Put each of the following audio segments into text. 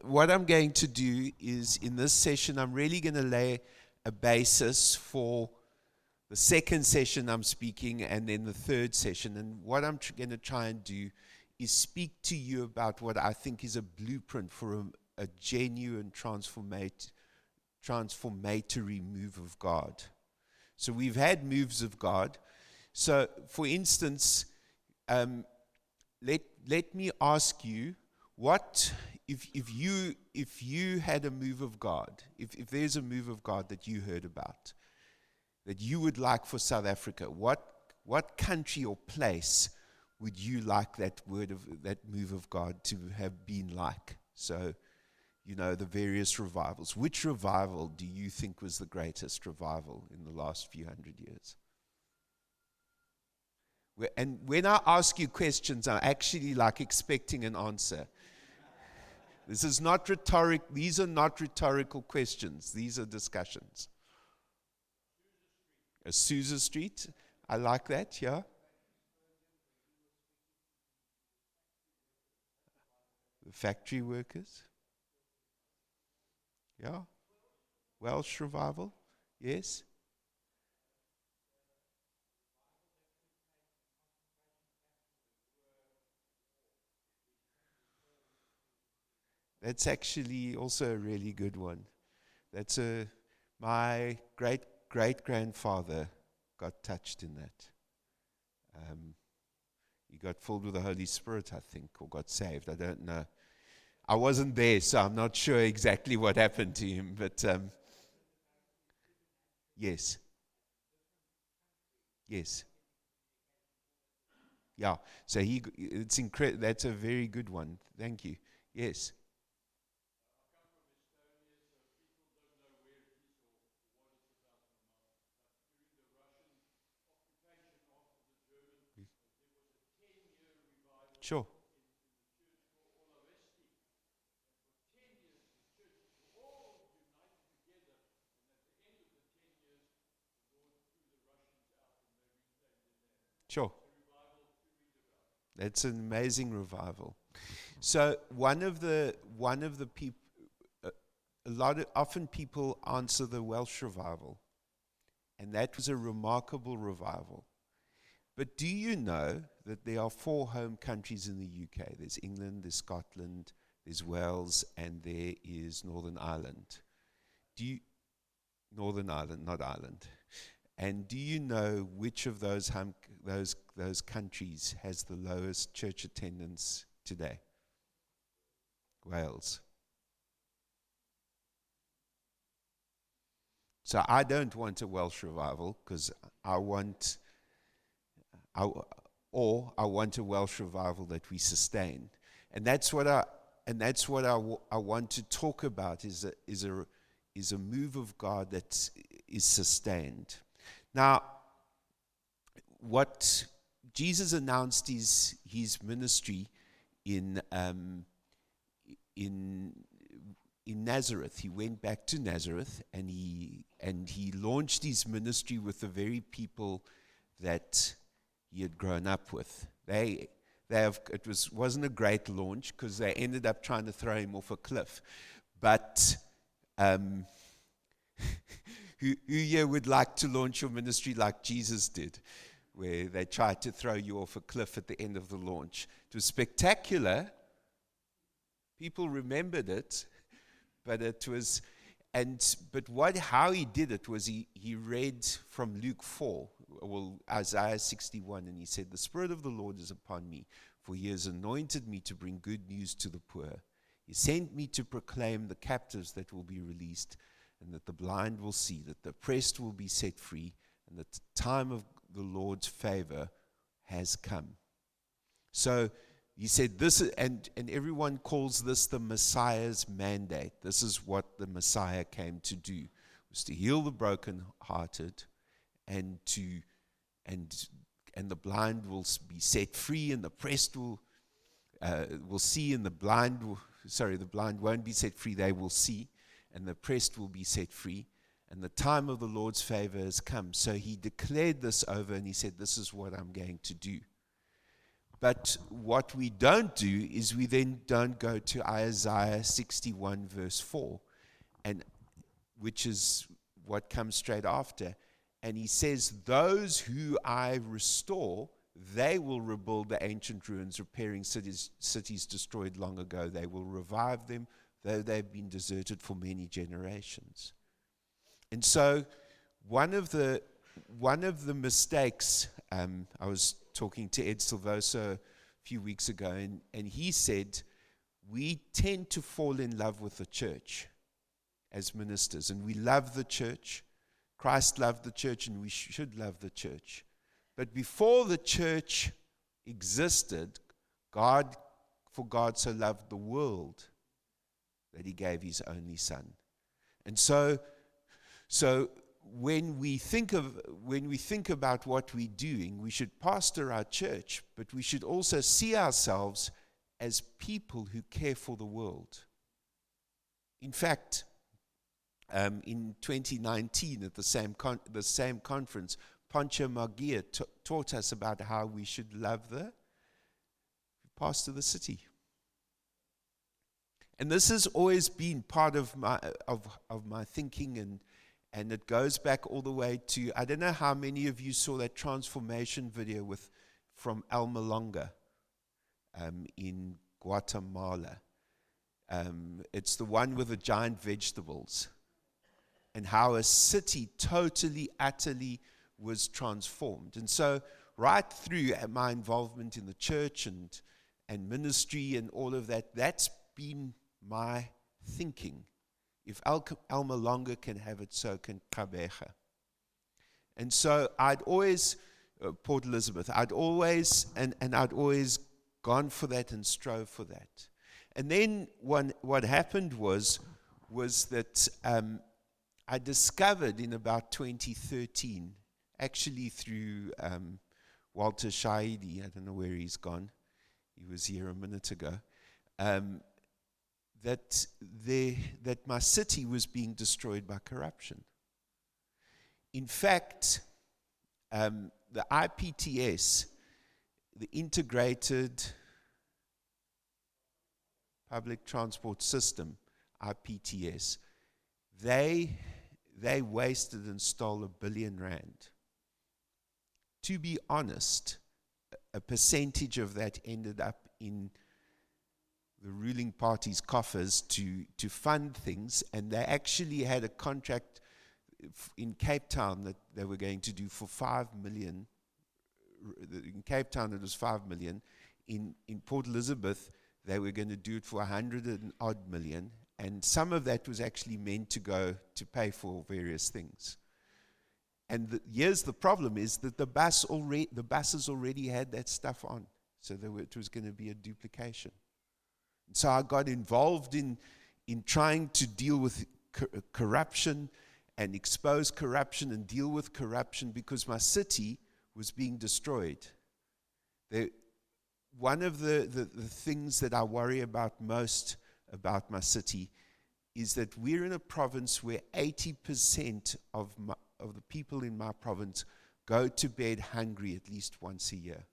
what I'm going to do is, in this session, I'm really going to lay a basis for the second session I'm speaking, and then the third session. And what I'm going to try and do is speak to you about what I think is a blueprint for a genuine transformatory move of God. So we've had moves of God. So, for instance, let me ask you, what if you had a move of God, if there's a move of God that you heard about, that you would like for South Africa, what country or place would you like that move of God to have been like? So, the various revivals. Which revival do you think was the greatest revival in the last few hundred years? And when I ask you questions, I'm actually expecting an answer. This is not rhetoric. These are not rhetorical questions. These are discussions. A Souza Street. I like that, yeah. The factory workers. Yeah. Welsh Revival. Yes. That's actually also a really good one. That's my great-grandfather got touched in that. He got filled with the Holy Spirit, I think, or got saved. I don't know. I wasn't there, so I'm not sure exactly what happened to him. But yes. Yes. Yeah. So it's incredible. That's a very good one. Thank you. Yes. Sure. Sure. That's an amazing revival. So often people answer the Welsh Revival, and that was a remarkable revival. But do you know that there are 4 home countries in the UK? There's England, there's Scotland, there's Wales, and there is Northern Ireland. Northern Ireland, not Ireland. And do you know which of those countries has the lowest church attendance today? Wales. So I don't want a Welsh revival, because I want a Welsh revival that we sustain, and that's what I want to talk about is a move of God that is sustained. Now, what Jesus announced his ministry in Nazareth. He went back to Nazareth, and he launched his ministry with the very people that he had grown up with. It wasn't a great launch, because they ended up trying to throw him off a cliff. But who here would like to launch your ministry like Jesus did, where they tried to throw you off a cliff at the end of the launch? It was spectacular. People remembered it, but it was, how he did it was he read from Luke 4, Isaiah 61, and he said, "The Spirit of the Lord is upon me, for he has anointed me to bring good news to the poor. He sent me to proclaim the captives that will be released, and that the blind will see, that the oppressed will be set free, and that the time of the Lord's favor has come." So he said this, and everyone calls this the Messiah's mandate. This is what the Messiah came to do, was to heal the brokenhearted, and the blind will be set free, and the oppressed will see, and the blind won't be set free, they will see, and the oppressed will be set free, and the time of the Lord's favor has come. So he declared this over, and he said, "This is what I'm going to do." But what we don't do is we then don't go to Isaiah 61 verse 4, and which is what comes straight after. And he says, those who I restore, they will rebuild the ancient ruins, repairing cities destroyed long ago. They will revive them, though they've been deserted for many generations. And so one of the mistakes, I was talking to Ed Silvoso a few weeks ago, and he said, we tend to fall in love with the church as ministers, and we love the church. Christ loved the church, and we should love the church. But before the church existed, God so loved the world that he gave his only son. And so when we think about what we're doing, we should pastor our church, but we should also see ourselves as people who care for the world. In fact, in 2019 at the same conference, Pancho Magia taught us about how we should love the pastor the city. And this has always been part of my thinking, and it goes back all the way to, I don't know how many of you saw that transformation video from Alma Longa in Guatemala. It's the one with the giant vegetables, and how a city totally, utterly was transformed. And so right through my involvement in the church and ministry and all of that, that's been my thinking. If Alma Longa can have it, so can Kabeja. And so I'd always, Port Elizabeth, I'd always gone for that and strove for that. And then what happened was that I discovered in about 2013, actually through Walter Shaidi, I don't know where he's gone, he was here a minute ago, that my city was being destroyed by corruption. In fact, the IPTS, the Integrated Public Transport System, IPTS, they wasted and stole R1 billion. To be honest, a percentage of that ended up in the ruling party's coffers to fund things, and they actually had a contract in Cape Town that they were going to do for 5 million. In Cape Town it was 5 million. In Port Elizabeth they were going to do it for 100 and odd million, and some of that was actually meant to go to pay for various things. And here's the problem, is that the buses already had that stuff on, so it was going to be a duplication. And so I got involved in trying to deal with corruption and expose corruption and deal with corruption, because my city was being destroyed. One of the things that I worry about most about my city is that we're in a province where 80% of the people in my province go to bed hungry at least once a year.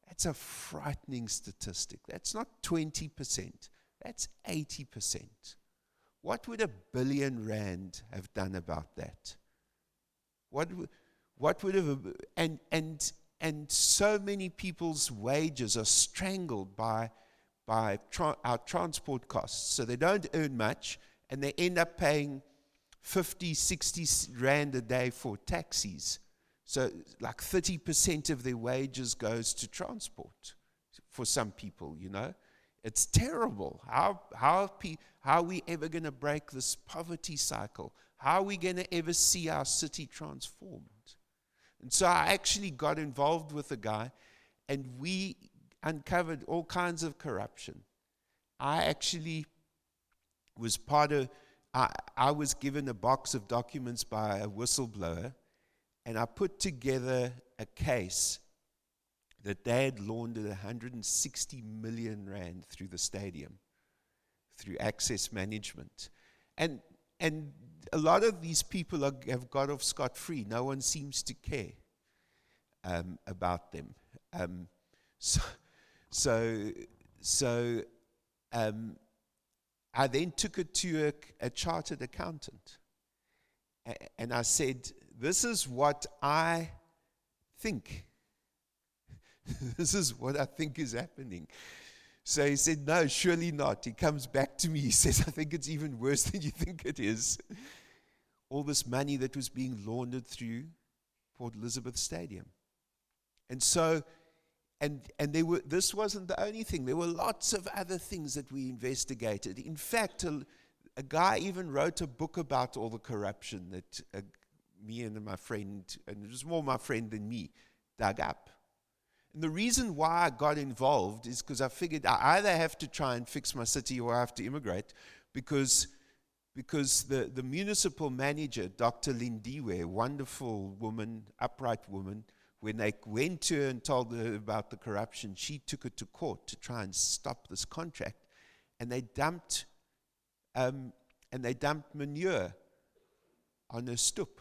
That's a frightening statistic. That's not 20%, that's 80%. What would R1 billion have done about that? What would have, and so many people's wages are strangled by our transport costs. So they don't earn much, and they end up paying 50, 60 rand a day for taxis. So like 30% of their wages goes to transport for some people, you know. It's terrible. How are we ever going to break this poverty cycle? How are we going to ever see our city transformed? And so I actually got involved with a guy, and we uncovered all kinds of corruption. I actually was I was given a box of documents by a whistleblower, and I put together a case that they had laundered 160 million rand through the stadium, through access management. And a lot of these people have got off scot-free. No one seems to care about them. So, so, so I then took it to a chartered accountant. And I said, this is what I think. This is what I think is happening. So he said, no, surely not. He comes back to me. He says, I think it's even worse than you think it is. All this money that was being laundered through Port Elizabeth Stadium. And so, and this wasn't the only thing. There were lots of other things that we investigated. In fact, a guy even wrote a book about all the corruption that me and my friend, and it was more my friend than me, dug up. And the reason why I got involved is because I figured I either have to try and fix my city or I have to immigrate, because the municipal manager, Dr. Lindiwe, wonderful woman, upright woman, when they went to her and told her about the corruption, she took it to court to try and stop this contract, and they dumped manure on her stoop.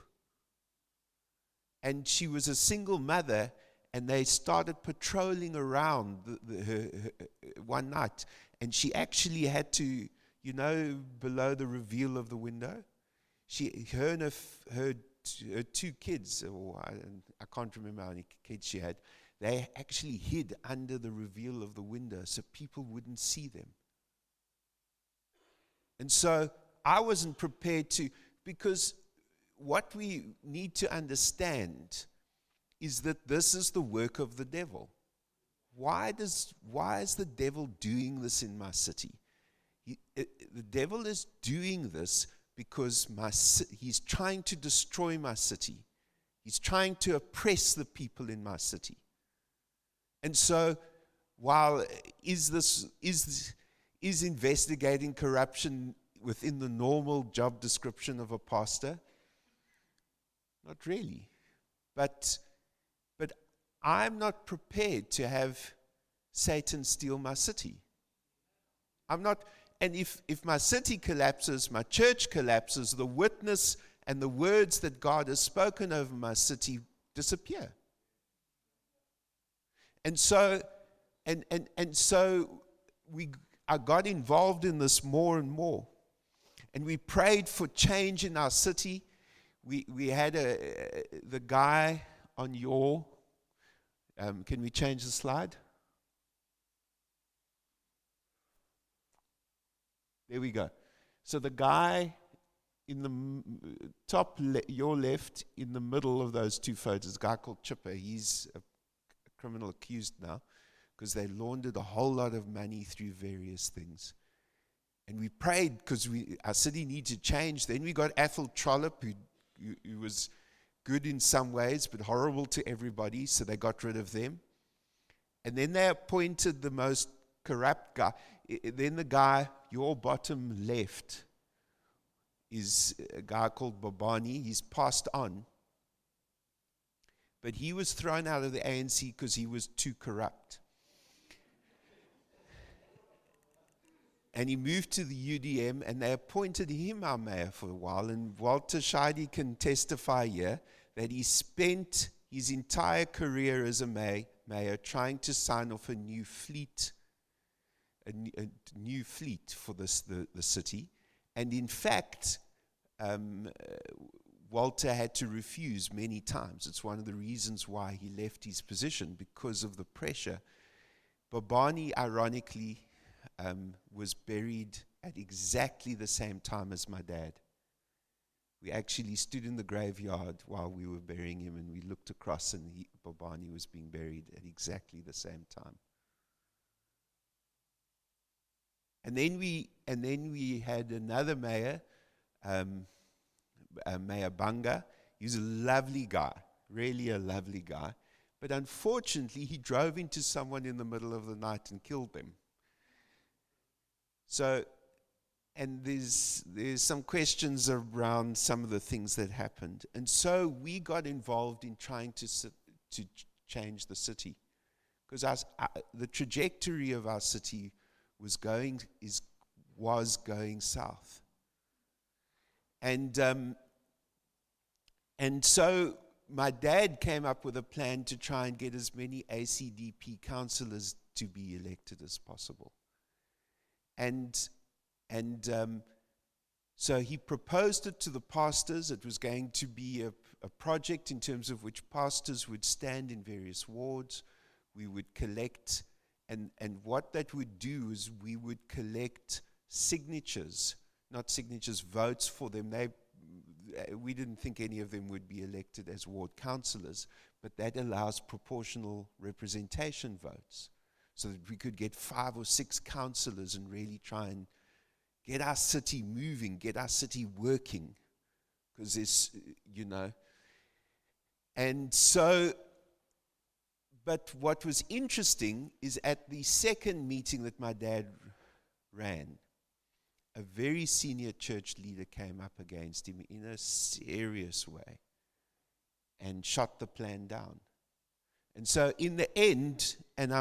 And she was a single mother, and they started patrolling around her one night, and she actually had to, below the reveal of the window, her and her two kids, or I can't remember how many kids she had, they actually hid under the reveal of the window so people wouldn't see them. And so I wasn't prepared to, because what we need to understand is that this is the work of the devil. Why is the devil doing this in my city? The devil is doing this because he's trying to destroy my city. He's trying to oppress the people in my city. And so, while is investigating corruption within the normal job description of a pastor? Not really. But I'm not prepared to have Satan steal my city. I'm not. And if my city collapses, my church collapses, the witness and the words that God has spoken over my city disappear. And so, I got involved in this more and more. And we prayed for change in our city. We had the guy on your, can we change the slide? There we go. So the guy in the top, your left, in the middle of those two photos, a guy called Chipper. He's a criminal accused now because they laundered a whole lot of money through various things. And we prayed because our city needed to change. Then we got Athol Trollope, who was good in some ways but horrible to everybody, so they got rid of them. And then they appointed the most corrupt guy. Then the guy, your bottom left, is a guy called Babani. He's passed on. But he was thrown out of the ANC because he was too corrupt. And he moved to the UDM, and they appointed him our mayor for a while. And Walter Scheide can testify here that he spent his entire career as a mayor trying to sign off a new fleet for the city. And in fact, Walter had to refuse many times. It's one of the reasons why he left his position, because of the pressure. Babani, ironically, was buried at exactly the same time as my dad. We actually stood in the graveyard while we were burying him, and we looked across, and Babani was being buried at exactly the same time. And then we had another mayor, Mayor Banga. He was a lovely guy, really a lovely guy. But unfortunately, he drove into someone in the middle of the night and killed them. So, and there's some questions around some of the things that happened. And so we got involved in trying to change the city. Because the trajectory of our city was going south. And so my dad came up with a plan to try and get as many ACDP councillors to be elected as possible. And so he proposed it to the pastors. It was going to be a project in terms of which pastors would stand in various wards. We would collect, and what that would do is we would collect signatures, not signatures, votes for them. We didn't think any of them would be elected as ward councillors, but that allows proportional representation votes, so that we could get 5 or 6 councillors and really try and get our city moving, get our city working, because it's, and so, but what was interesting is at the second meeting that my dad ran, a very senior church leader came up against him in a serious way and shot the plan down. And so in the end, and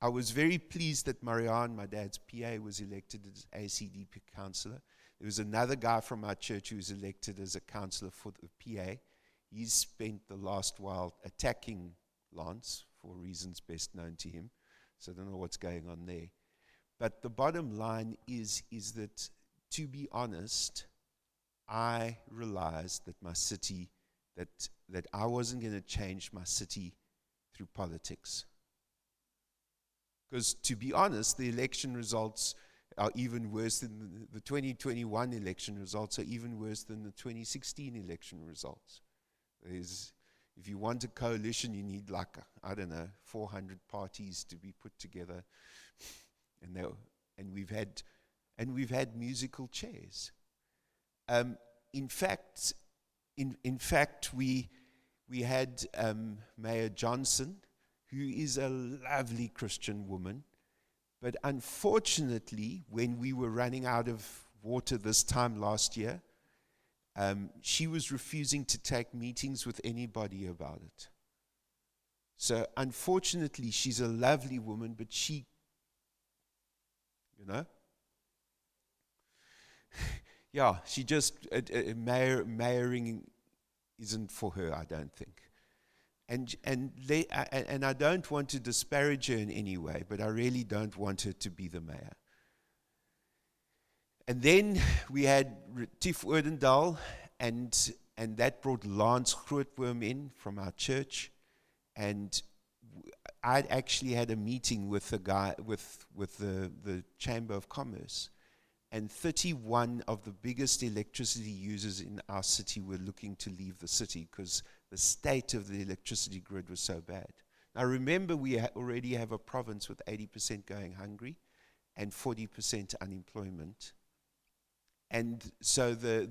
I was very pleased that Marianne, my dad's PA, was elected as ACDP councillor. There was another guy from our church who was elected as a councillor for the PA. He spent the last while attacking Lance for reasons best known to him. So I don't know what's going on there. But the bottom line is that, to be honest, I realized that my city, that I wasn't going to change my city through politics. Because, to be honest, the election results are even worse than the 2021 election results are even worse than the 2016 election results. If you want a coalition, you need 400 parties to be put together, and we've had musical chairs. In fact, we had Mayor Johnson, who is a lovely Christian woman, but unfortunately, when we were running out of water this time last year, she was refusing to take meetings with anybody about it. So unfortunately, she's a lovely woman, but she, she just, mayoring isn't for her, I don't think. And I don't want to disparage her in any way, but I really don't want her to be the mayor. And then we had Tiff Odendaal, and that brought Lance Grootboom in from our church. And I'd actually had a meeting with the guy, with the Chamber of Commerce. And 31 of the biggest electricity users in our city were looking to leave the city because the state of the electricity grid was so bad. Now remember, we already have a province with 80% going hungry and 40% unemployment. And so they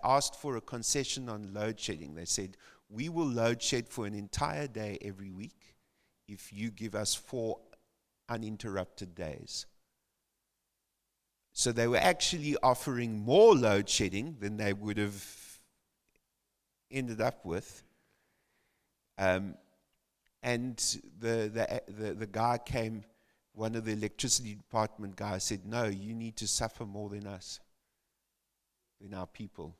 asked for a concession on load shedding. They said, we will load shed for an entire day every week if you give us 4 uninterrupted days. So they were actually offering more load shedding than they would have ended up with. And the guy came, one of the electricity department guys said, no, you need to suffer more than us, than our people.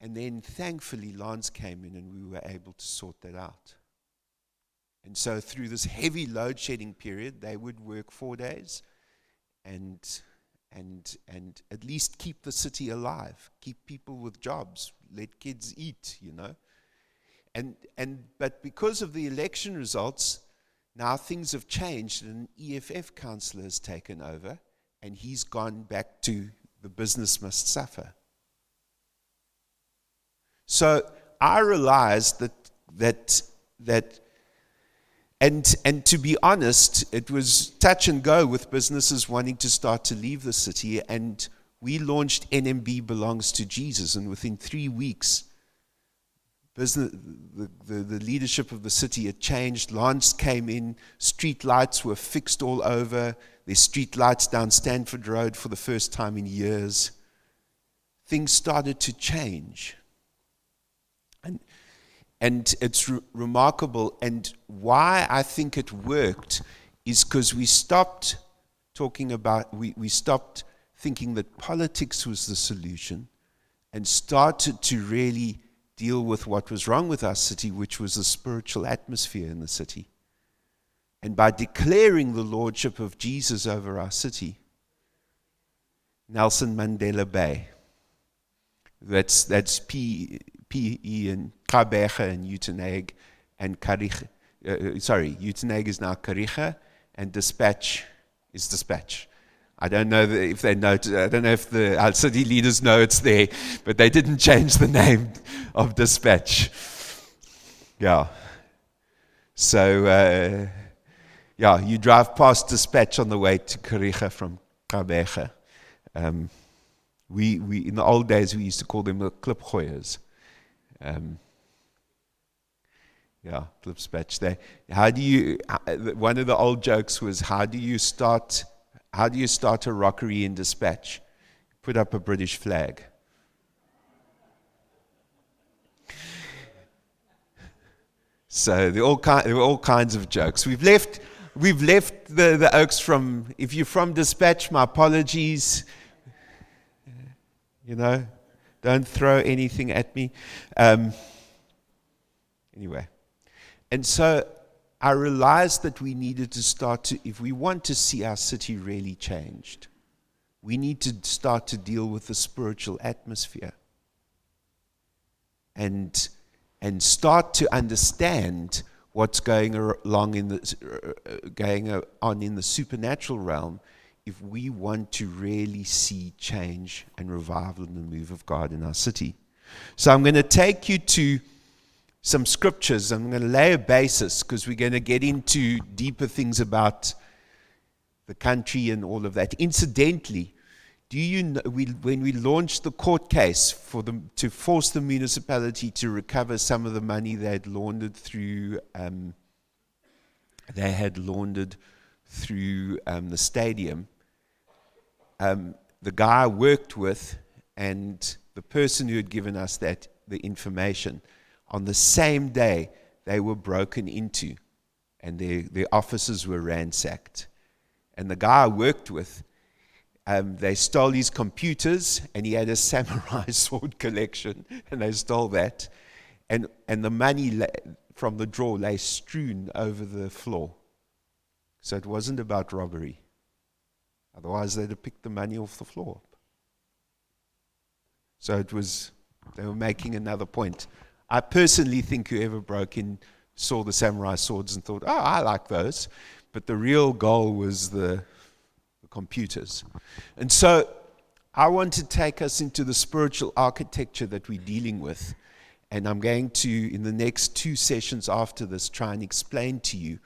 And then thankfully Lance came in and we were able to sort that out. And so through this heavy load shedding period, they would work 4 days and at least keep the city alive, keep people with jobs, let kids eat, But because of the election results, now things have changed, and an EFF councillor has taken over, and he's gone back to the business must suffer. So I realized that and to be honest, it was touch and go with businesses wanting to start to leave the city, and we launched NMB Belongs to Jesus, and within 3 weeks, the leadership of the city had changed. Lance came in, street lights were fixed all over. There's street lights down Stanford Road for the first time in years. Things started to change. And it's remarkable. And why I think it worked is because we stopped talking about, we stopped thinking that politics was the solution, and started to really deal with what was wrong with our city, which was the spiritual atmosphere in the city. And by declaring the lordship of Jesus over our city, Nelson Mandela Bay, that's P.E. and Gqeberha and Uitenhage and Kariga. Uitenhage is now Kariga, and Dispatch is Dispatch. I don't know if they know. I don't know if our city leaders know it's there, but they didn't change the name of Dispatch. Yeah. So, you drive past Dispatch on the way to Kariga from Gqeberha. We in the old days we used to call them the klipgooiers. Dispatch. One of the old jokes was, how do you start a rockery in Dispatch? Put up a British flag. So there were all kinds of jokes. We've left the Oaks from. If you're from Dispatch, my apologies. Don't throw anything at me. Anyway, and so I realized that we needed to start to, if we want to see our city really changed, we need to start to deal with the spiritual atmosphere and start to understand what's going on in the supernatural realm if we want to really see change and revival in the move of God in our city. So I'm going to take you to some scriptures. I'm going to lay a basis because we're going to get into deeper things about the country and all of that. Incidentally, do you know, when we launched the court case to force the municipality to recover some of the money they had laundered through the stadium, the guy I worked with and the person who had given us the information, on the same day they were broken into and their offices were ransacked. And the guy I worked with, they stole his computers, and he had a samurai sword collection, and they stole that. And the money from the drawer lay strewn over the floor. So it wasn't about robbery. Otherwise, they'd have picked the money off the floor. So they were making another point. I personally think whoever broke in saw the samurai swords and thought, I like those. But the real goal was the computers. And so I want to take us into the spiritual architecture that we're dealing with. And I'm going to, in the next 2 sessions after this, try and explain to you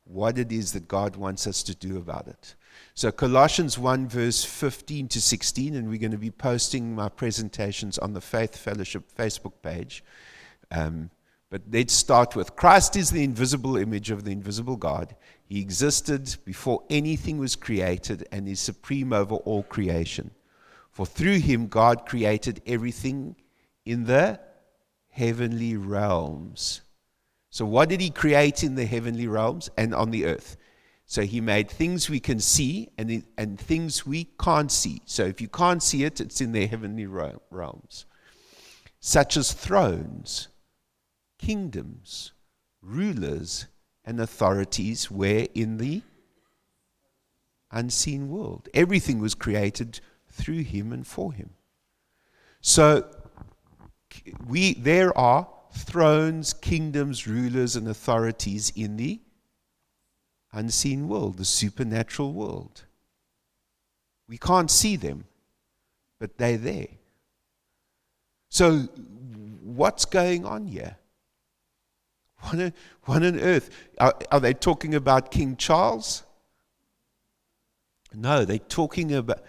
what it is that God wants us to do about it. So Colossians 1 verse 15 to 16, and we're going to be posting my presentations on the Faith Fellowship Facebook page. But let's start with, Christ is the invisible image of the invisible God. He existed before anything was created and is supreme over all creation. For through him God created everything in the heavenly realms. So what did he create in the heavenly realms and on the earth? So he made things we can see and things we can't see. So if you can't see it, it's in the heavenly realms. Such as thrones, kingdoms, rulers, and authorities were in the unseen world. Everything was created through him and for him. So there are thrones, kingdoms, rulers, and authorities in the unseen world, the supernatural world. We can't see them, but they're there. So what's going on here? What on earth? Are they talking about King Charles? No, they're talking about,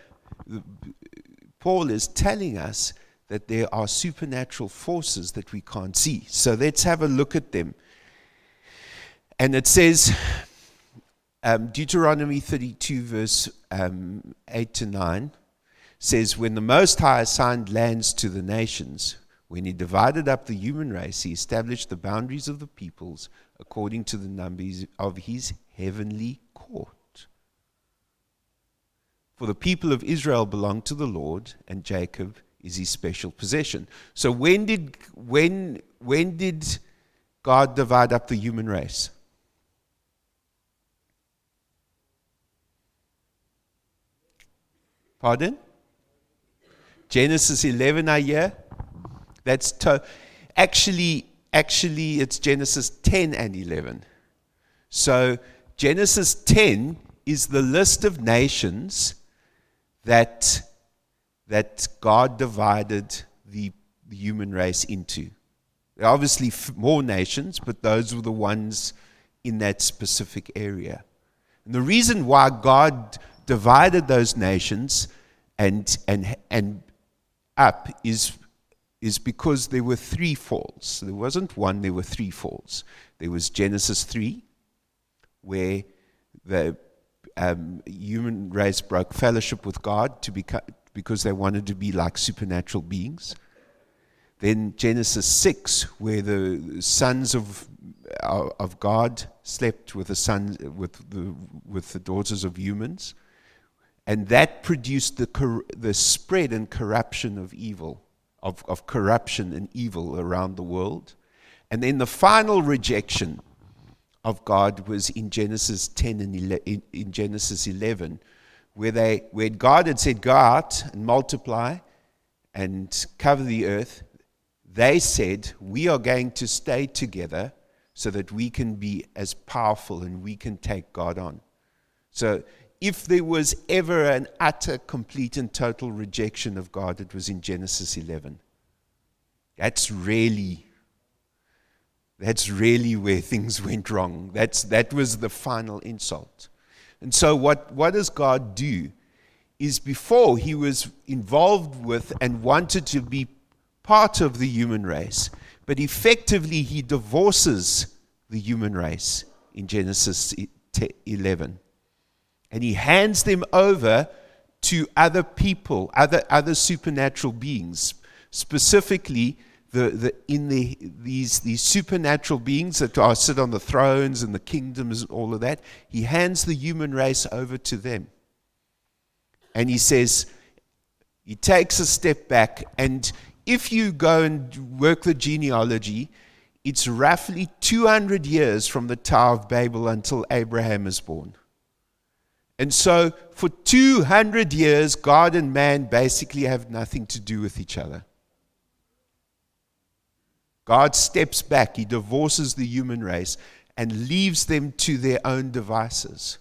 Paul is telling us that there are supernatural forces that we can't see. So let's have a look at them. And it says, Deuteronomy 32 verse 8 to 9 says, when the Most High assigned lands to the nations, when he divided up the human race, he established the boundaries of the peoples according to the numbers of his heavenly court. For the people of Israel belong to the Lord, and Jacob is his special possession. So when did God divide up the human race? Pardon? Genesis 11, I hear. That's actually it's Genesis 10 and 11. So Genesis 10 is the list of nations that God divided the human race into. There are obviously more nations, but those were the ones in that specific area. And the reason why God divided those nations and up is because there were three falls. There wasn't one, there were three falls. There was Genesis 3, where the human race broke fellowship with God because they wanted to be like supernatural beings. Then Genesis 6, where the sons of God slept with the daughters of humans, and that produced the spread and corruption of evil, of corruption and evil around the world. And then the final rejection of God was in Genesis 10 and in Genesis 11, where God had said, "Go out and multiply and cover the earth." They said, "We are going to stay together so that we can be as powerful and we can take God on." So if there was ever an utter, complete, and total rejection of God, it was in Genesis 11. That's really where things went wrong. That was the final insult. And so what does God do? Is before he was involved with and wanted to be part of the human race, but effectively he divorces the human race in Genesis 11. And he hands them over to other people, other supernatural beings, specifically these supernatural beings that sit on the thrones and the kingdoms and all of that. He hands the human race over to them. And he says, he takes a step back, and if you go and work the genealogy, it's roughly 200 years from the Tower of Babel until Abraham is born. And so for 200 years, God and man basically have nothing to do with each other. God steps back, he divorces the human race and leaves them to their own devices.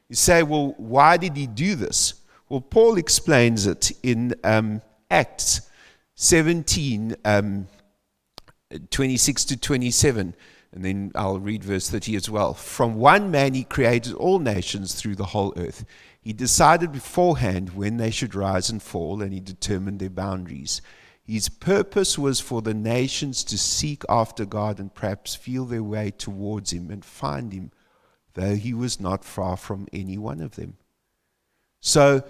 You say, well, why did he do this? Well, Paul explains it in Acts 17, 26 to 27. And then I'll read verse 30 as well. From one man he created all nations through the whole earth. He decided beforehand when they should rise and fall, and he determined their boundaries. His purpose was for the nations to seek after God and perhaps feel their way towards him and find him, though he was not far from any one of them. So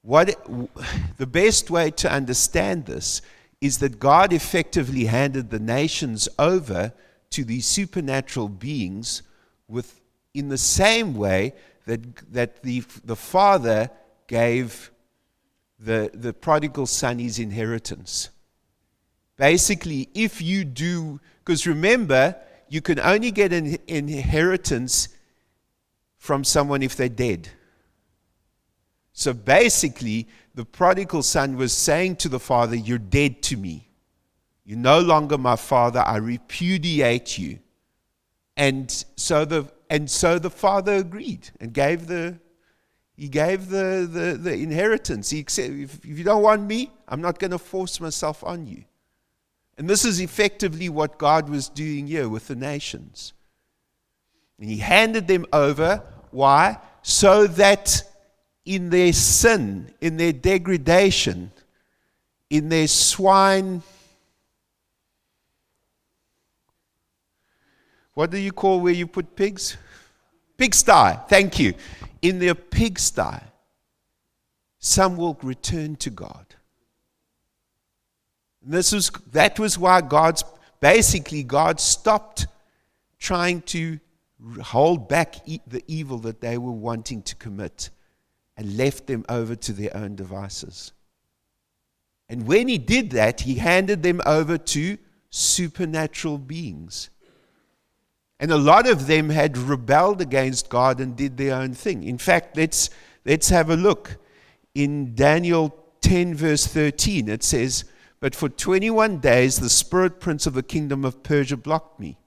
the best way to understand this is that God effectively handed the nations over to these supernatural beings in the same way that the father gave the prodigal son his inheritance. Basically, if you do, because remember, you can only get an inheritance from someone if they're dead. So basically, the prodigal son was saying to the father, "You're dead to me. You're no longer my father. I repudiate you." And so the father agreed and gave the inheritance. He said, if you don't want me, I'm not going to force myself on you. And this is effectively what God was doing here with the nations. And he handed them over. Why? So that in their sin, in their degradation, in their swine, what do you call where you put pigs? Pigsty. Thank you. In their pigsty, some will return to God. And that was why God stopped trying to hold back the evil that they were wanting to commit and left them over to their own devices. And when he did that, he handed them over to supernatural beings. And a lot of them had rebelled against God and did their own thing. In fact, let's have a look. In Daniel 10 verse 13, it says, "But for 21 days the spirit prince of the kingdom of Persia blocked me."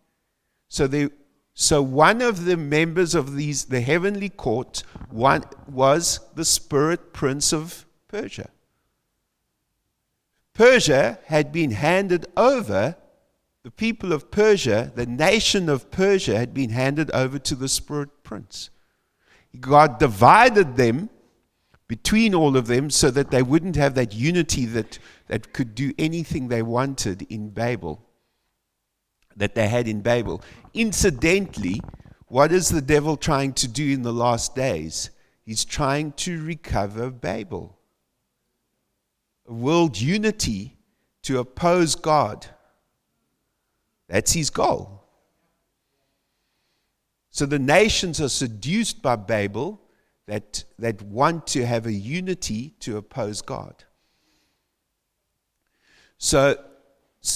So one of the members of the heavenly court was the spirit prince of Persia. Persia had been handed over, the people of Persia, the nation of Persia had been handed over to the spirit prince. God divided them between all of them so that they wouldn't have that unity that could do anything they wanted in Babel, that they had in Babel. Incidentally, what is the devil trying to do in the last days? He's trying to recover Babel. A world unity to oppose God. That's his goal. So the nations are seduced by Babel that want to have a unity to oppose God. So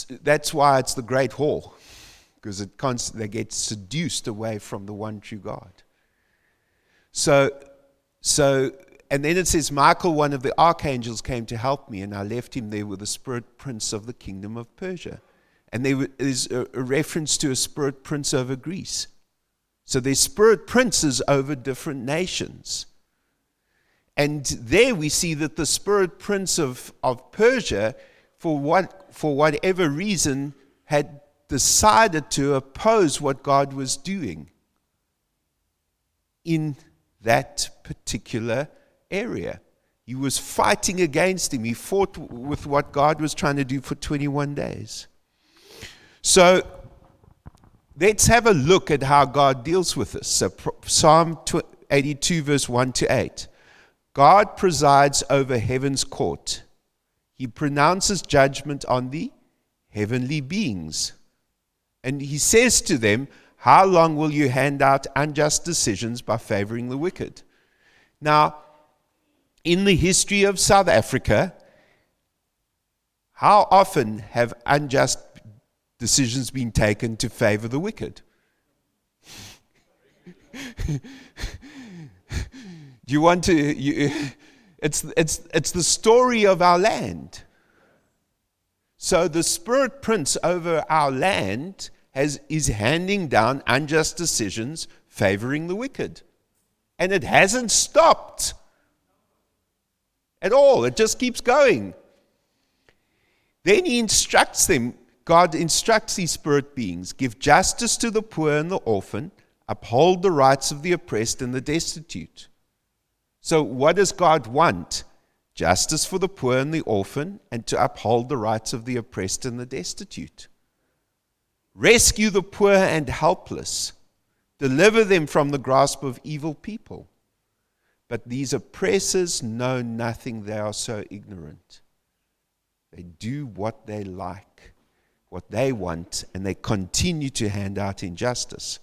that's why it's the great whore, because they get seduced away from the one true God. So, and then it says, Michael, one of the archangels, came to help me, and I left him there with the spirit prince of the kingdom of Persia. And there is a reference to a spirit prince over Greece. So there's spirit princes over different nations. And there we see that the spirit prince of Persia, for whatever reason, had decided to oppose what God was doing in that particular area. He was fighting against him. He fought with what God was trying to do for 21 days. So let's have a look at how God deals with this. So Psalm 82 verse 1 to 8. God presides over heaven's court. He pronounces judgment on the heavenly beings. And he says to them, how long will you hand out unjust decisions by favoring the wicked? Now, in the history of South Africa, how often have unjust decisions been taken to favor the wicked? Do you want to? It's the story of our land. So the spirit prince over our land is handing down unjust decisions favoring the wicked, and it hasn't stopped at all. It just keeps going. Then he instructs them. God instructs these spirit beings, give justice to the poor and the orphan, uphold the rights of the oppressed and the destitute. So what does God want? Justice for the poor and the orphan, and to uphold the rights of the oppressed and the destitute. Rescue the poor and helpless. Deliver them from the grasp of evil people. But these oppressors know nothing. They are so ignorant. They do what they like, what they want, and they continue to hand out injustice.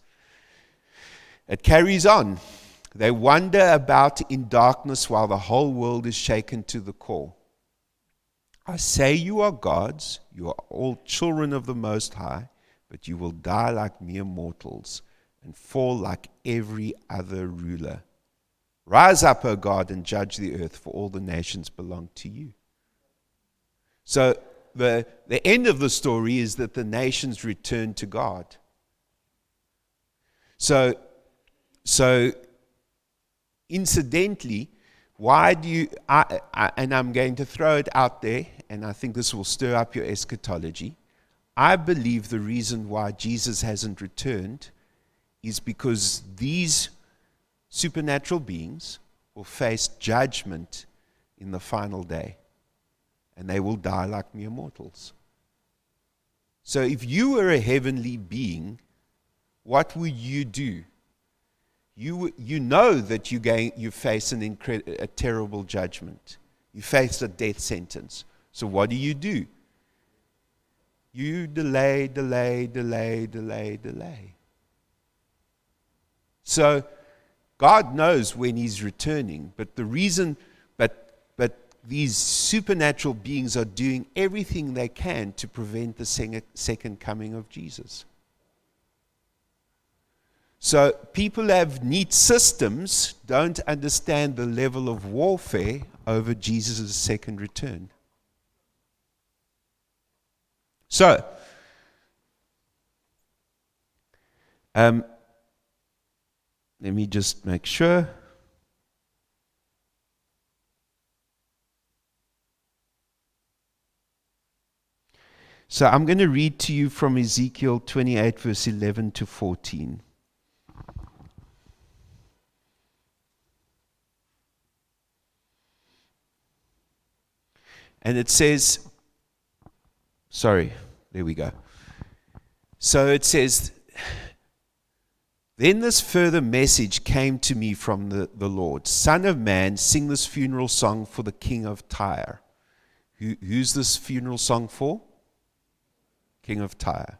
It carries on. They wander about in darkness while the whole world is shaken to the core. I say you are gods, you are all children of the Most High, but you will die like mere mortals and fall like every other ruler. Rise up, O God, and judge the earth, for all the nations belong to you. So the end of the story is that the nations return to God. So incidentally, why do you, and I'm going to throw it out there, and I think this will stir up your eschatology. I believe the reason why Jesus hasn't returned is because these supernatural beings will face judgment in the final day, and they will die like mere mortals. So if you were a heavenly being, what would you do? You know that you face a terrible judgment. You face a death sentence. So what do? You delay. So God knows when he's returning, but these supernatural beings are doing everything they can to prevent the second coming of Jesus. So people have neat systems, don't understand the level of warfare over Jesus' second return. So, let me just make sure. So I'm going to read to you from Ezekiel 28, verse 11 to 14. And it says, there we go. So it says, then this further message came to me from the Lord. Son of man, sing this funeral song for the king of Tyre. Who's this funeral song for? King of Tyre.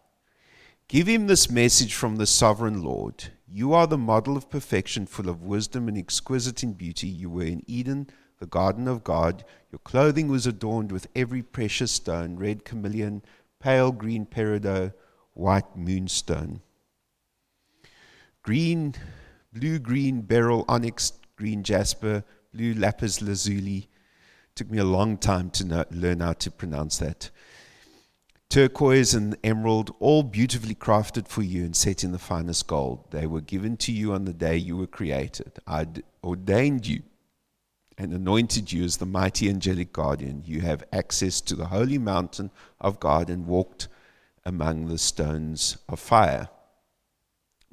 Give him this message from the sovereign Lord. You are the model of perfection, full of wisdom and exquisite in beauty. You were in Eden, the garden of God. Your clothing was adorned with every precious stone, red carnelian, pale green peridot, white moonstone, blue-green beryl, onyx, green jasper, blue lapis lazuli. Took me a long time to learn how to pronounce that. Turquoise and emerald, all beautifully crafted for you and set in the finest gold. They were given to you on the day you were created. I ordained you and anointed you as the mighty angelic guardian. You have access to the holy mountain of God and walked among the stones of fire.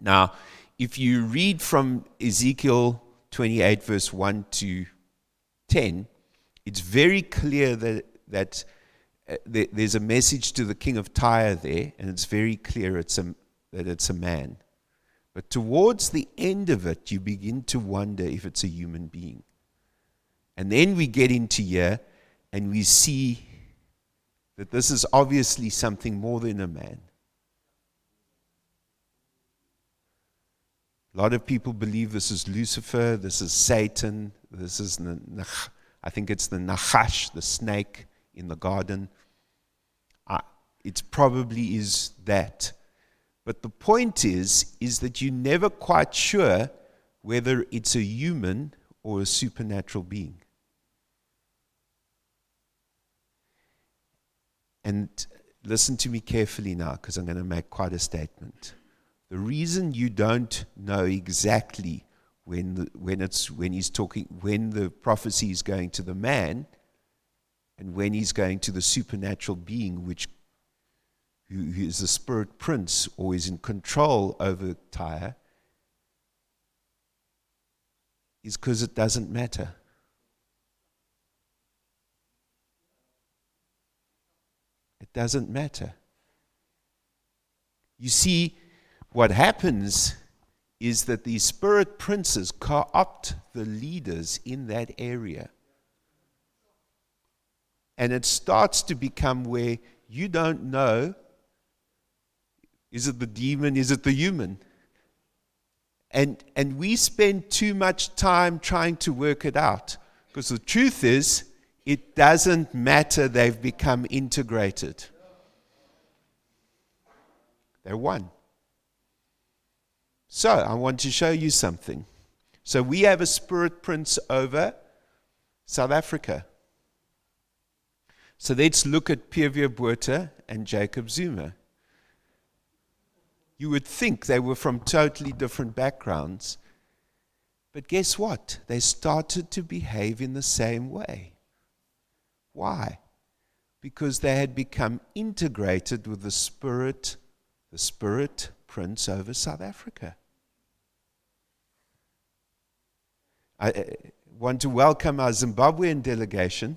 Now, if you read from Ezekiel 28, verse 1 to 10, it's very clear that there's a message to the king of Tyre there, and it's very clear that it's a man. But towards the end of it, you begin to wonder if it's a human being. And then we get into here, and we see that this is obviously something more than a man. A lot of people believe this is Lucifer, this is Satan, this is, I think it's the Nachash, the snake in the garden. It probably is that. But the point is that you're never quite sure whether it's a human or a supernatural being. And listen to me carefully now, because I'm going to make quite a statement. The reason you don't know exactly when the prophecy is going to the man and when he's going to the supernatural being, who is the spirit prince or is in control over Tyre, is because it doesn't matter. It doesn't matter. You see, what happens is that these spirit princes co-opt the leaders in that area. And it starts to become where you don't know, is it the demon, is it the human? And we spend too much time trying to work it out. Because the truth is, it doesn't matter, they've become integrated. They're one. So, I want to show you something. So, we have a spirit prince over South Africa. So, let's look at Pierre Botha and Jacob Zuma. You would think they were from totally different backgrounds. But guess what? They started to behave in the same way. Why? Because they had become integrated with the spirit prince over South Africa. I want to welcome our Zimbabwean delegation,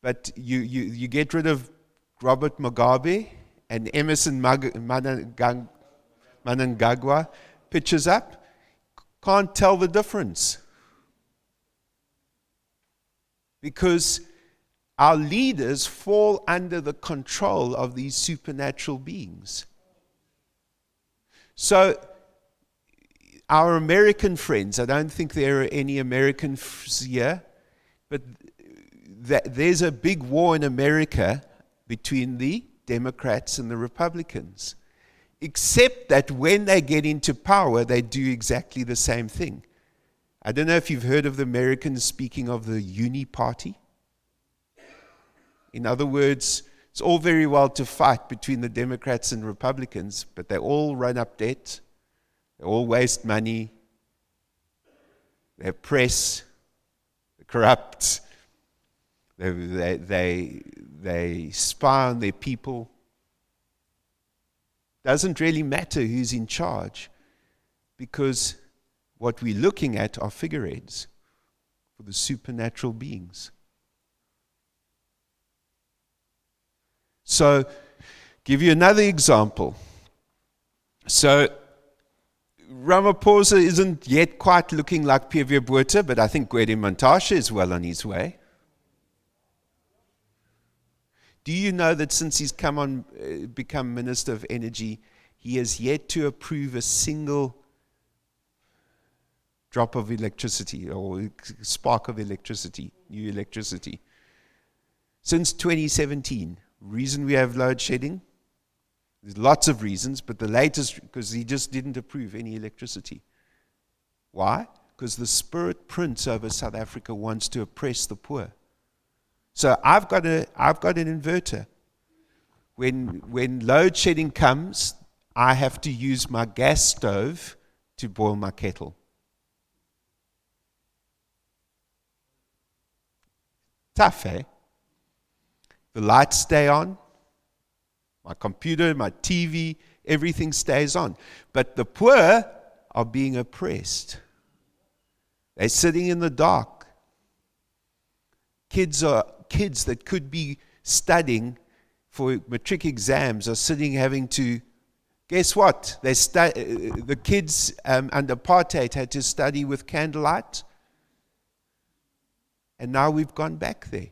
but you get rid of Robert Mugabe and Emerson Mnangagwa pictures up, can't tell the difference. Because our leaders fall under the control of these supernatural beings. So, our American friends, I don't think there are any Americans here, But there's a big war in America between the Democrats and the Republicans. Except that when they get into power, they do exactly the same thing. I don't know if you've heard of the Americans speaking of the uni party. In other words, it's all very well to fight between the Democrats and Republicans, but they all run up debt, they all waste money, they oppress, they corrupt, they spy on their people. Doesn't really matter who's in charge, because what we're looking at are figureheads for the supernatural beings. So, give you another example. So, Ramaphosa isn't yet quite looking like P.V. Botha, but I think Gwede Mantashe is well on his way. Do you know that since he's become Minister of Energy, he has yet to approve a single drop of electricity or spark of electricity, new electricity? Since 2017. Reason we have load shedding? There's lots of reasons, but the latest, because he just didn't approve any electricity. Why? Because the spirit prince over South Africa wants to oppress the poor. So I've got an inverter. When load shedding comes, I have to use my gas stove to boil my kettle. Tough, eh? The lights stay on. My computer, my TV, everything stays on. But the poor are being oppressed. They're sitting in the dark. Kids that could be studying for matric exams are sitting having to, guess what? The kids under apartheid had to study with candlelight. And now we've gone back there.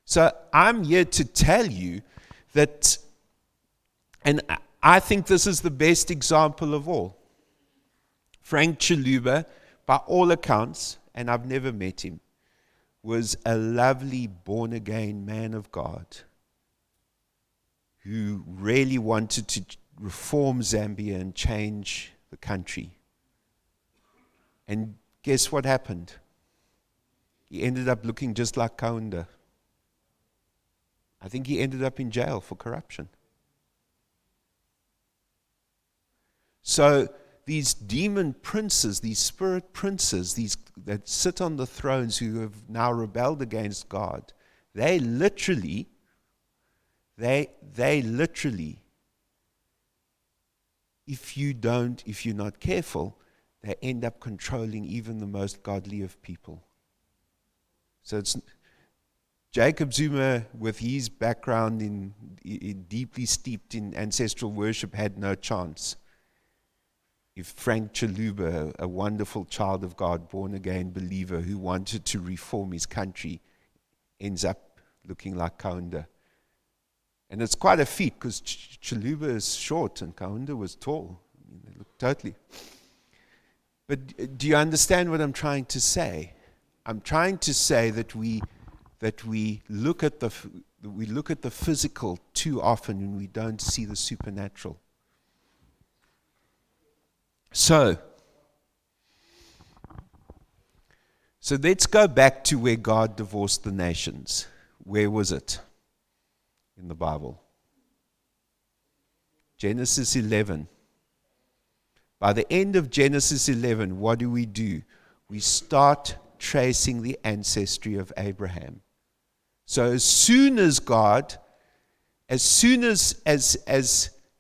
So I'm here to tell you that, and I think this is the best example of all. Frank Chiluba, by all accounts, and I've never met him, was a lovely born-again man of God who really wanted to reform Zambia and change the country. And guess what happened? He ended up looking just like Kaunda. I think he ended up in jail for corruption. So these demon princes, these spirit princes, these that sit on the thrones who have now rebelled against God, they literally, if you're not careful, they end up controlling even the most godly of people. So it's Jacob Zuma, with his background in deeply steeped in ancestral worship, had no chance. If Frank Chiluba, a wonderful child of God, born-again believer who wanted to reform his country, ends up looking like Kaunda. And it's quite a feat, because Chiluba is short and Kaunda was tall. I mean, they look totally. But do you understand what I'm trying to say? I'm trying to say that we look at the physical too often and we don't see the supernatural. So let's go back to where God divorced the nations. Where was it in the Bible? Genesis 11. By the end of Genesis 11, what do? We start tracing the ancestry of Abraham. So as soon as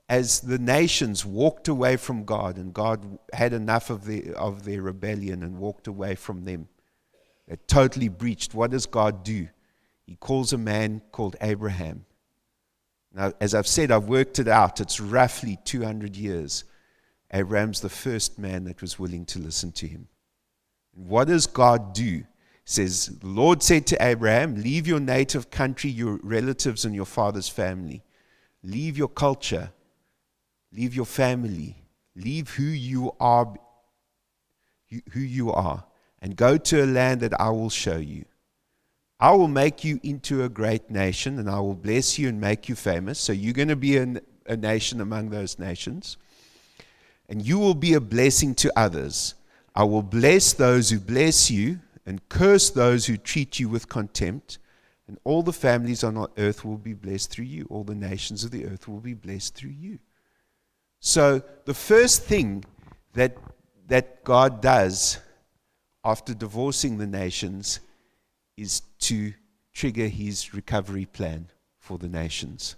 the nations walked away from God, and God had enough of their rebellion and walked away from them, they totally breached. What does God do? He calls a man called Abraham. Now, as I've said, I've worked it out. It's roughly 200 years. Abraham's the first man that was willing to listen to him. What does God do? It says, the Lord said to Abraham, leave your native country, your relatives and your father's family. Leave your culture. Leave your family. Leave who you are. who you are, and go to a land that I will show you. I will make you into a great nation, and I will bless you and make you famous. So you're going to be a nation among those nations. And you will be a blessing to others. I will bless those who bless you and curse those who treat you with contempt. And all the families on earth will be blessed through you. All the nations of the earth will be blessed through you. So the first thing that God does after divorcing the nations is to trigger his recovery plan for the nations.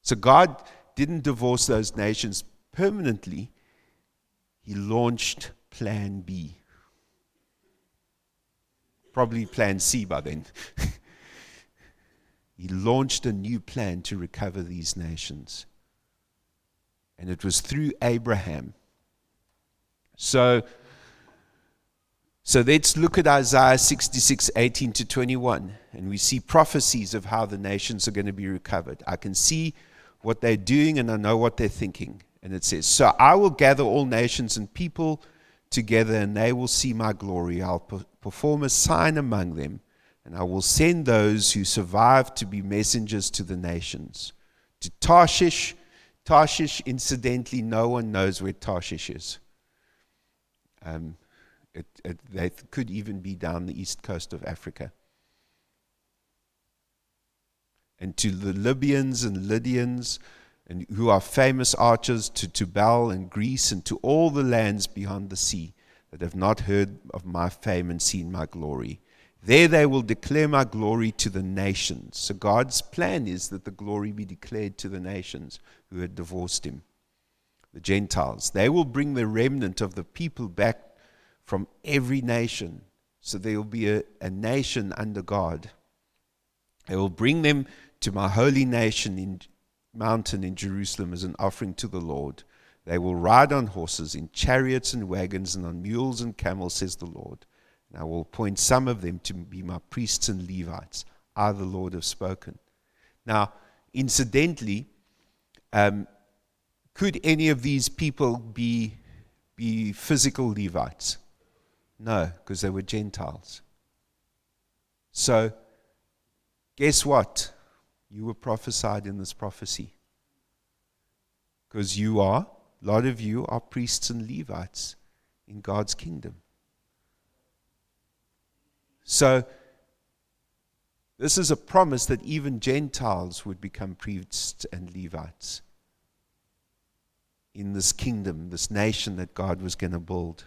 So God didn't divorce those nations permanently. He launched Plan B. Probably Plan C by then. He launched a new plan to recover these nations. And it was through Abraham. So let's look at Isaiah 66, 18 to 21. And we see prophecies of how the nations are going to be recovered. I can see what they're doing and I know what they're thinking. And it says, so I will gather all nations and people together, and they will see my glory. I'll perform a sign among them, and I will send those who survive to be messengers to the nations. To Tarshish, incidentally, no one knows where Tarshish is. They could even be down the east coast of Africa. And to the Libyans and Lydians, and who are famous archers, to Tubal and Greece, and to all the lands beyond the sea that have not heard of my fame and seen my glory. There they will declare my glory to the nations. So God's plan is that the glory be declared to the nations who had divorced him, the Gentiles. They will bring the remnant of the people back from every nation. So there will be a nation under God. I will bring them to my holy mountain in Jerusalem as an offering to the Lord. They will ride on horses, in chariots and wagons, and on mules and camels, says the Lord. And I will appoint some of them to be my priests and Levites. I, the Lord, have spoken. Now, incidentally, could any of these people be physical Levites? No, because they were Gentiles. So, guess what? You were prophesied in this prophecy. Because a lot of you are priests and Levites in God's kingdom. So, this is a promise that even Gentiles would become priests and Levites in this kingdom, this nation that God was going to build.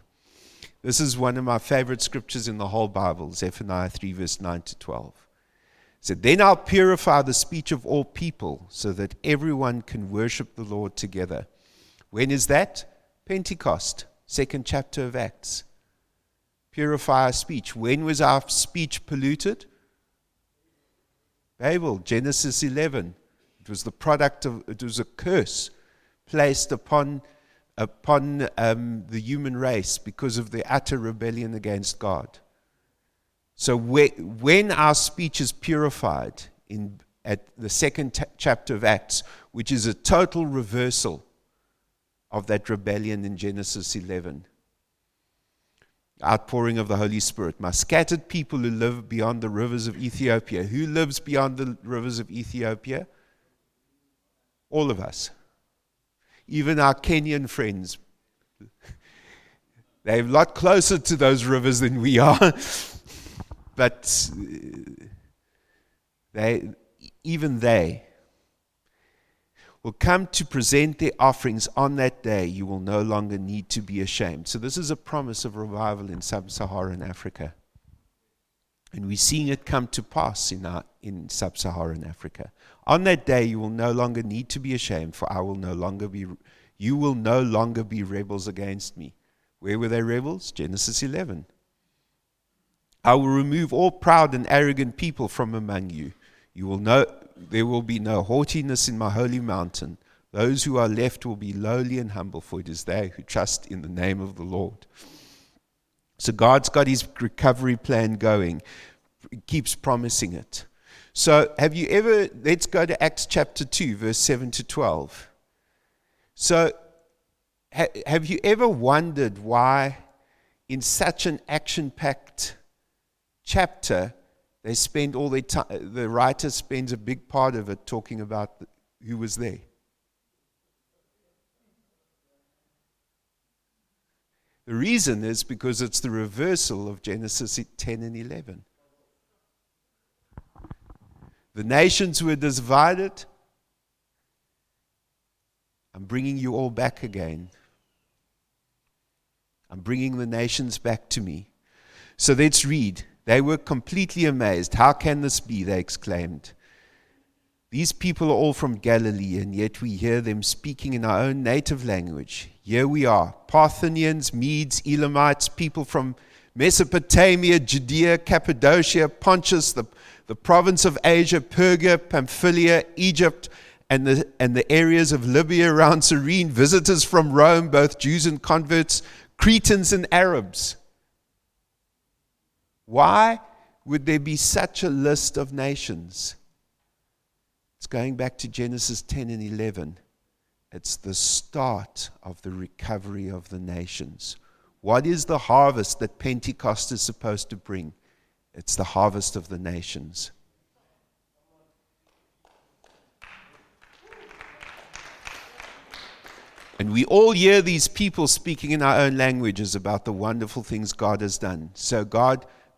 This is one of my favorite scriptures in the whole Bible, Zephaniah 3, verse 9 to 12. It said, then I'll purify the speech of all people so that everyone can worship the Lord together. When is that? Pentecost, 2nd chapter of Acts. Purify our speech. When was our speech polluted? Babel, Genesis 11. It was it was a curse placed upon the human race because of the utter rebellion against God. So when our speech is purified at the 2nd chapter of Acts, which is a total reversal of that rebellion in Genesis 11, outpouring of the Holy Spirit, my scattered people who live beyond the rivers of Ethiopia. Who lives beyond the rivers of Ethiopia? All of us. Even our Kenyan friends. They're a lot closer to those rivers than we are. But even they will come to present their offerings on that day. You will no longer need to be ashamed. So this is a promise of revival in sub-Saharan Africa. And we're seeing it come to pass in sub-Saharan Africa. On that day, you will no longer need to be ashamed, for you will no longer be rebels against me. Where were they rebels? Genesis 11. I will remove all proud and arrogant people from among you. There will be no haughtiness in my holy mountain. Those who are left will be lowly and humble, for it is they who trust in the name of the Lord. So God's got his recovery plan going. He keeps promising it. So let's go to Acts chapter 2, verse 7 to 12. So Have you ever wondered why in such an action-packed chapter they spend all their time, the writer spends a big part of it talking about who was there? The reason is because it's the reversal of Genesis 10 and 11. The nations were divided. I'm bringing you all back again. I'm bringing the nations back to me. So let's read. They were completely amazed. How can this be? They exclaimed. These people are all from Galilee, and yet we hear them speaking in our own native language. Here we are, Parthians, Medes, Elamites, people from Mesopotamia, Judea, Cappadocia, Pontus, the province of Asia, Perga, Pamphylia, Egypt, and the areas of Libya around Cyrene, visitors from Rome, both Jews and converts, Cretans and Arabs. Why would there be such a list of nations? It's going back to Genesis 10 and 11. It's the start of the recovery of the nations. What is the harvest that Pentecost is supposed to bring? It's the harvest of the nations. And we all hear these people speaking in our own languages about the wonderful things God has done. So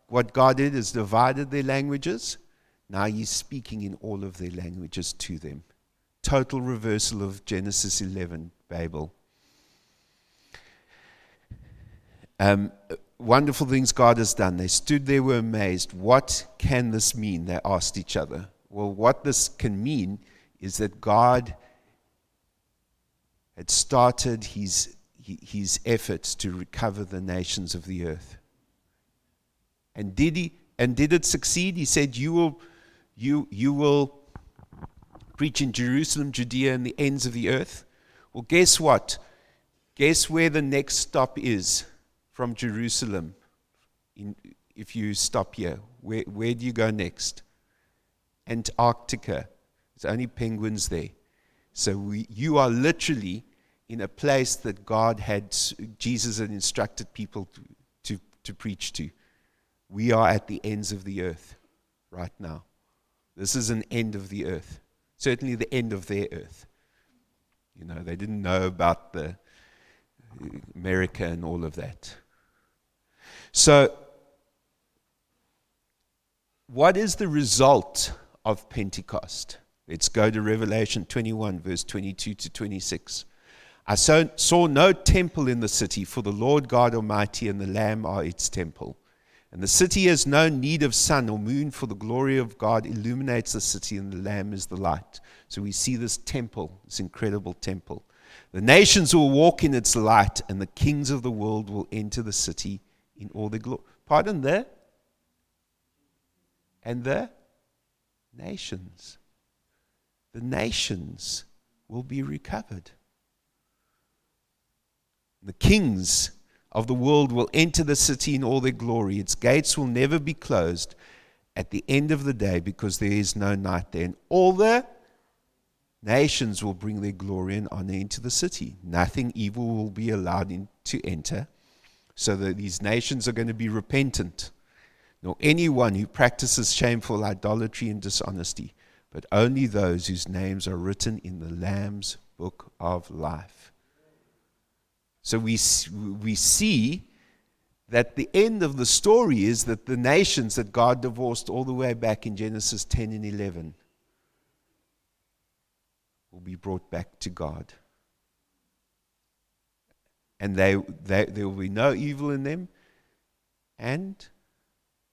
what God did is divided their languages. Now he's speaking in all of their languages to them. Total reversal of Genesis 11, Babel. Wonderful things God has done. They stood there, were amazed. What can this mean? They asked each other. Well, what this can mean is that God had started his efforts to recover the nations of the earth. And did it succeed? He said, you will preach in Jerusalem, Judea, and the ends of the earth. Well, guess what? Guess where the next stop is from Jerusalem? If you stop here, where do you go next? Antarctica. There's only penguins there. So you are literally in a place that Jesus had instructed people to preach to. We are at the ends of the earth right now. This is an end of the earth. Certainly the end of their earth. You know, they didn't know about the America and all of that. So, what is the result of Pentecost? Let's go to Revelation 21, verse 22 to 26. I saw no temple in the city, for the Lord God Almighty and the Lamb are its temple. And the city has no need of sun or moon, for the glory of God illuminates the city, and the Lamb is the light. So we see this temple, this incredible temple. The nations will walk in its light, and the kings of the world will enter the city in all their glory. Pardon, the nations. The nations will be recovered. The kings of the world will enter the city in all their glory. Its gates will never be closed at the end of the day, because there is no night there. And all the nations will bring their glory and honor into the city. Nothing evil will be allowed to enter, so that these nations are going to be repentant. Nor anyone who practices shameful idolatry and dishonesty, but only those whose names are written in the Lamb's book of life. So we see that the end of the story is that the nations that God divorced all the way back in Genesis 10 and 11 will be brought back to God. And there will be no evil in them, and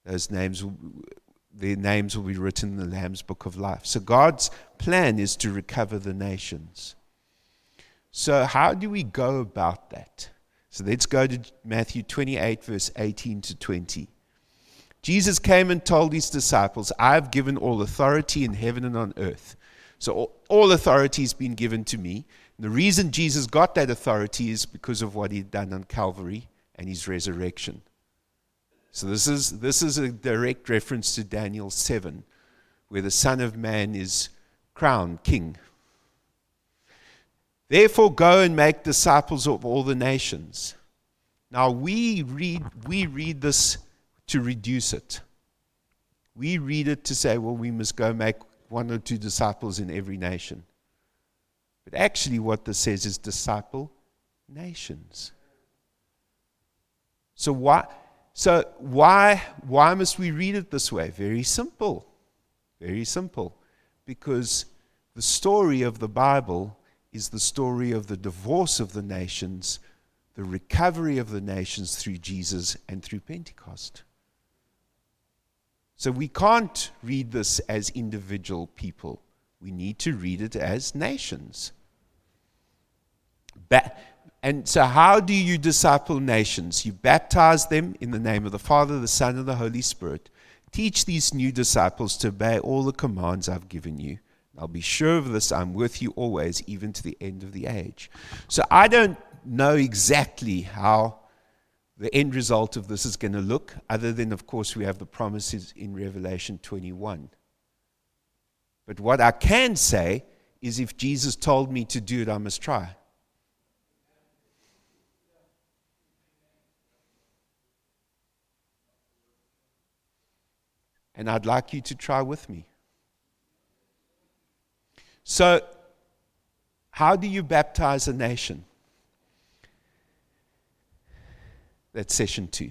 their names will be written in the Lamb's book of life. So God's plan is to recover the nations. So how do we go about that? So let's go to Matthew 28, verse 18 to 20. Jesus came and told his disciples, I have given all authority in heaven and on earth. So all authority has been given to me. And the reason Jesus got that authority is because of what he'd done on Calvary and his resurrection. So this is a direct reference to Daniel 7, where the Son of Man is crowned king. Therefore, go and make disciples of all the nations. Now, we read this to reduce it. We read it to say, well, we must go make 1 or 2 disciples in every nation. But actually what this says is disciple nations. So why must we read it this way? Very simple. Very simple. Because the story of the Bible is the story of the divorce of the nations, the recovery of the nations through Jesus and through Pentecost. So we can't read this as individual people. We need to read it as nations. And so how do you disciple nations? You baptize them in the name of the Father, the Son, and the Holy Spirit. Teach these new disciples to obey all the commands I've given you. I'll be sure of this, I'm with you always, even to the end of the age. So I don't know exactly how the end result of this is going to look, other than, of course, we have the promises in Revelation 21. But what I can say is if Jesus told me to do it, I must try. And I'd like you to try with me. So, how do you baptize a nation? That's session 2.